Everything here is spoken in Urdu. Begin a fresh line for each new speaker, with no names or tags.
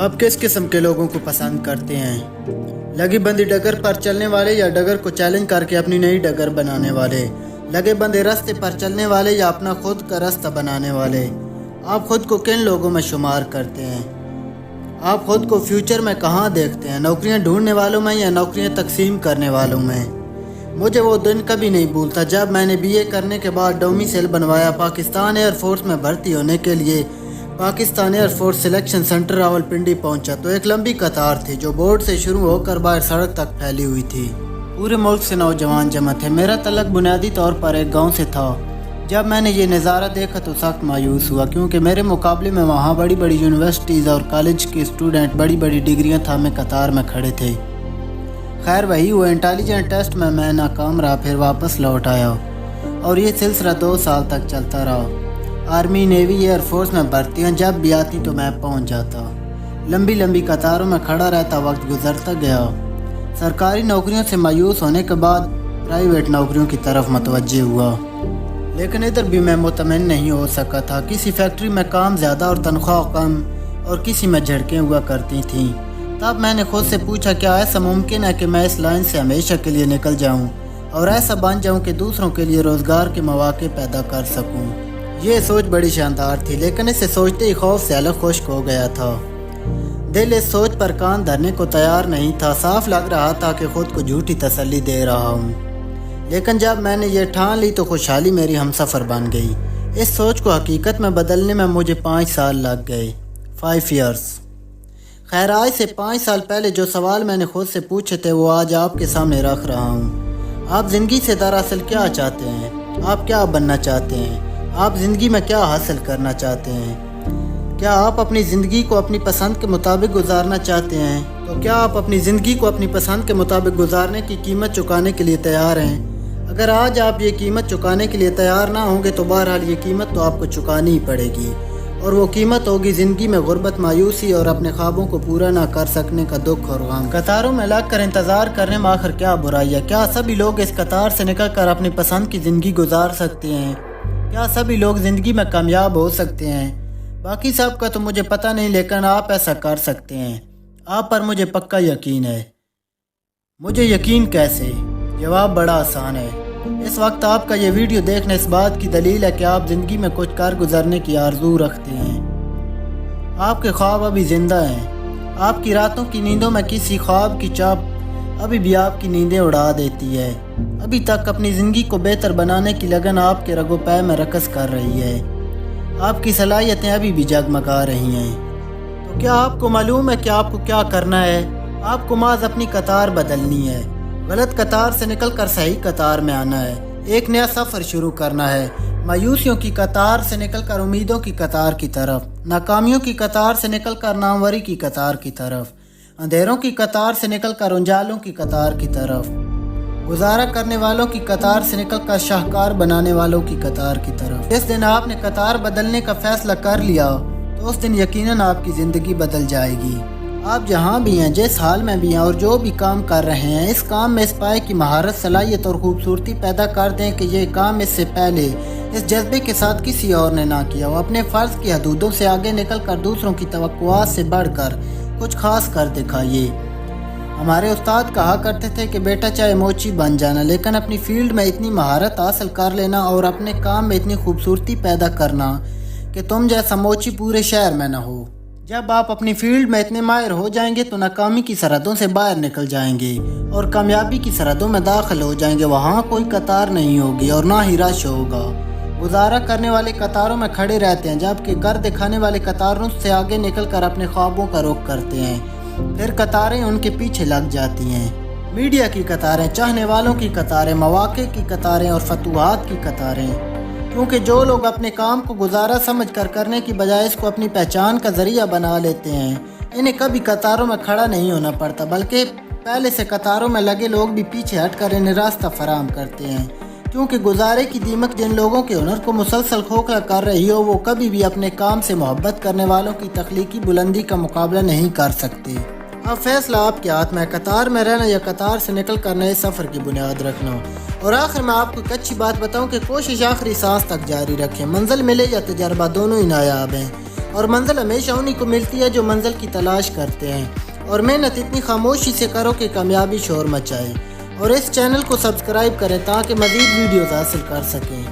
آپ کس قسم کے لوگوں کو پسند کرتے ہیں؟ لگی بندی ڈگر پر چلنے والے یا ڈگر کو چیلنج کر کے اپنی نئی ڈگر بنانے والے؟ لگے بندے راستے پر چلنے والے یا اپنا خود کا راستہ بنانے والے؟ آپ خود کو کن لوگوں میں شمار کرتے ہیں؟ آپ خود کو فیوچر میں کہاں دیکھتے ہیں؟ نوکریاں ڈھونڈنے والوں میں یا نوکریاں تقسیم کرنے والوں میں؟ مجھے وہ دن کبھی نہیں بھولتا جب میں نے BA کرنے کے بعد ڈومیسائل بنوایا، پاکستان ایئر فورس میں بھرتی ہونے کے لیے Pakistan air force selection centre Rawalpindi پہنچا تو ایک لمبی قطار تھی جو بورڈ سے شروع ہو کر باہر سڑک تک پھیلی ہوئی تھی۔ پورے ملک سے نوجوان جمع تھے۔ میرا تعلق بنیادی طور پر ایک گاؤں سے تھا۔ جب میں نے یہ نظارہ دیکھا تو سخت مایوس ہوا، کیونکہ میرے مقابلے میں وہاں بڑی بڑی یونیورسٹیز اور کالج کے اسٹوڈنٹ بڑی بڑی ڈگریاں تھامے قطار میں کھڑے تھے۔ خیر وہی ہوا، انٹیلیجنٹ ٹیسٹ میں ناکام رہا، پھر واپس لوٹ آیا اور یہ سلسلہ 2 سال تک چلتا رہا۔ آرمی، نیوی، ایئر فورس میں بھرتیاں جب بھی آتی تو میں پہنچ جاتا۔ لمبی لمبی قطاروں میں کھڑا رہتا، وقت گزرتا گیا۔ سرکاری نوکریوں سے مایوس ہونے کے بعد پرائیویٹ نوکریوں کی طرف متوجہ ہوا، لیکن ادھر بھی میں مطمئن نہیں ہو سکا تھا۔ کسی فیکٹری میں کام زیادہ اور تنخواہ کم، اور کسی میں جھڑکیں ہوا کرتی تھیں۔ تب میں نے خود سے پوچھا کیا ایسا ممکن ہے کہ میں اس لائن سے ہمیشہ کے لیے نکل جاؤں اور ایسا بن جاؤں کہ دوسروں کے لیے روزگار کے مواقع پیدا کر سکوں؟ یہ سوچ بڑی شاندار تھی، لیکن اسے سوچتے ہی خوف سے الگ خشک ہو گیا تھا۔ دل اس سوچ پر کان دھرنے کو تیار نہیں تھا۔ صاف لگ رہا تھا کہ خود کو جھوٹی تسلی دے رہا ہوں، لیکن جب میں نے یہ ٹھان لی تو خوشحالی میری ہمسفر بن گئی۔ اس سوچ کو حقیقت میں بدلنے میں مجھے 5 سال لگ گئے، 5 years۔ خیر آج سے 5 سال پہلے جو سوال میں نے خود سے پوچھے تھے وہ آج آپ کے سامنے رکھ رہا ہوں۔ آپ زندگی سے دراصل کیا چاہتے ہیں؟ آپ کیا بننا چاہتے ہیں؟ آپ زندگی میں کیا حاصل کرنا چاہتے ہیں؟ کیا آپ اپنی زندگی کو اپنی پسند کے مطابق گزارنا چاہتے ہیں؟ تو کیا آپ اپنی زندگی کو اپنی پسند کے مطابق گزارنے کی قیمت چکانے کے لیے تیار ہیں؟ اگر آج آپ یہ قیمت چکانے کے لیے تیار نہ ہوں گے تو بہرحال یہ قیمت تو آپ کو چکانی ہی پڑے گی، اور وہ قیمت ہوگی زندگی میں غربت، مایوسی اور اپنے خوابوں کو پورا نہ کر سکنے کا دکھ اور غم۔ قطاروں میں لگ کر انتظار کرنے میں آخر کیا برائی ہے؟ کیا سبھی لوگ اس قطار سے نکل کر اپنی پسند کی زندگی گزار سکتے ہیں؟ کیا سبھی لوگ زندگی میں کامیاب ہو سکتے ہیں؟ باقی سب کا تو مجھے پتہ نہیں، لیکن آپ ایسا کر سکتے ہیں۔ آپ پر مجھے پکا یقین ہے۔ مجھے یقین کیسے؟ جواب بڑا آسان ہے۔ اس وقت آپ کا یہ ویڈیو دیکھنا اس بات کی دلیل ہے کہ آپ زندگی میں کچھ کر گزرنے کی آرزو رکھتے ہیں۔ آپ کے خواب ابھی زندہ ہیں۔ آپ کی راتوں کی نیندوں میں کسی خواب کی چاپ ابھی بھی آپ کی نیندیں اڑا دیتی ہے۔ ابھی تک اپنی زندگی کو بہتر بنانے کی لگن آپ کے رگ و پے میں رقص کر رہی ہے۔ آپ کی صلاحیتیں ابھی بھی جگمگا رہی ہیں۔ تو کیا آپ کو معلوم ہے کہ آپ کو کیا کرنا ہے؟ آپ کو محض اپنی قطار بدلنی ہے۔ غلط قطار سے نکل کر صحیح قطار میں آنا ہے۔ ایک نیا سفر شروع کرنا ہے، مایوسیوں کی قطار سے نکل کر امیدوں کی قطار کی طرف، ناکامیوں کی قطار سے نکل کر ناموری کی قطار کی طرف، اندھیروں کی قطار سے نکل کر انجالوں کی قطار کی طرف، گزارا کرنے والوں کی قطار سے نکل کر شاہکار بنانے والوں کی قطار کی طرف۔ جس دن آپ نے قطار بدلنے کا فیصلہ کر لیا تو اس دن یقیناً آپ کی زندگی بدل جائے گی۔ آپ جہاں بھی ہیں، جس حال میں بھی ہیں اور جو بھی کام کر رہے ہیں، اس کام میں اس پائے کی مہارت، صلاحیت اور خوبصورتی پیدا کر دیں کہ یہ کام اس سے پہلے اس جذبے کے ساتھ کسی اور نے نہ کیا ہو۔ اپنے فرض کی حدودوں سے آگے نکل کر دوسروں کی توقعات سے بڑھ کر کچھ خاص کر دکھائیے۔ ہمارے استاد کہا کرتے تھے کہ بیٹا چاہے موچی بن جانا، لیکن اپنی فیلڈ میں اتنی مہارت حاصل کر لینا اور اپنے کام میں اتنی خوبصورتی پیدا کرنا کہ تم جیسا موچی پورے شہر میں نہ ہو۔ جب آپ اپنی فیلڈ میں اتنے ماہر ہو جائیں گے تو ناکامی کی سرحدوں سے باہر نکل جائیں گے اور کامیابی کی سرحدوں میں داخل ہو جائیں گے۔ وہاں کوئی قطار نہیں ہوگی اور نہ ہی رش ہوگا۔ گزارا کرنے والے قطاروں میں کھڑے رہتے ہیں، جبکہ گر دکھانے والے قطاروں سے آگے نکل کر اپنے خوابوں کا رخ کرتے ہیں۔ پھر قطاریں ان کے پیچھے لگ جاتی ہیں۔ میڈیا کی قطاریں، چاہنے والوں کی قطاریں، مواقع کی قطاریں اور فتوحات کی قطاریں۔ کیونکہ جو لوگ اپنے کام کو گزارا سمجھ کر کرنے کی بجائے اس کو اپنی پہچان کا ذریعہ بنا لیتے ہیں، انہیں کبھی قطاروں میں کھڑا نہیں ہونا پڑتا، بلکہ پہلے سے قطاروں میں لگے لوگ بھی پیچھے ہٹ کر انہیں راستہ فراہم کرتے ہیں۔ کیونکہ گزارے کی دیمک جن لوگوں کے ہنر کو مسلسل کھوکھلا کر رہی ہو، وہ کبھی بھی اپنے کام سے محبت کرنے والوں کی تخلیقی بلندی کا مقابلہ نہیں کر سکتے۔ اب فیصلہ آپ کے ہاتھ میں ہے، قطار میں رہنا یا قطار سے نکل کر نئے سفر کی بنیاد رکھنا۔ اور آخر میں آپ کو ایک اچھی بات بتاؤں کہ کوشش آخری سانس تک جاری رکھیں۔ منزل ملے یا تجربہ، دونوں ہی نایاب ہیں۔ اور منزل ہمیشہ انہی کو ملتی ہے جو منزل کی تلاش کرتے ہیں، اور محنت اتنی خاموشی سے کرو کہ کامیابی شور مچائے، اور اس چینل کو سبسکرائب کریں تاکہ مزید ویڈیوز حاصل کر سکیں۔